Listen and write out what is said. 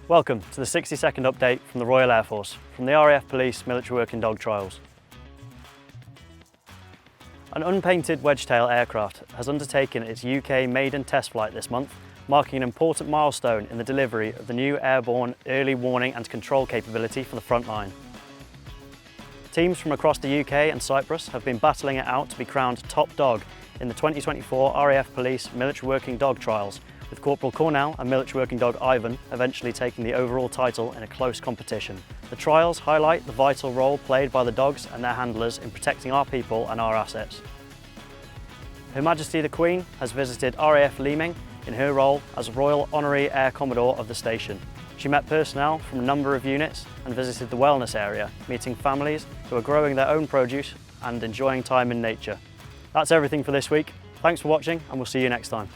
Welcome to the 60-second update from the Royal Air Force, from the RAF Police Military Working Dog Trials. An unpainted Wedgetail aircraft has undertaken its UK maiden test flight this month, marking an important milestone in the delivery of the new Airborne early warning and control capability for the front line. Teams from across the UK and Cyprus have been battling it out to be crowned top dog in the 2024 RAF Police Military Working Dog Trials, with Corporal Cornell and Military Working Dog Ivan eventually taking the overall title in a close competition. The trials highlight the vital role played by the dogs and their handlers in protecting our people and our assets. Her Majesty The Queen has visited RAF Leeming in her role as Royal Honorary Air Commodore of the station. She met personnel from a number of units and visited the wellness area, meeting families who are growing their own produce and enjoying time in nature. That's everything for this week. Thanks for watching, and we'll see you next time.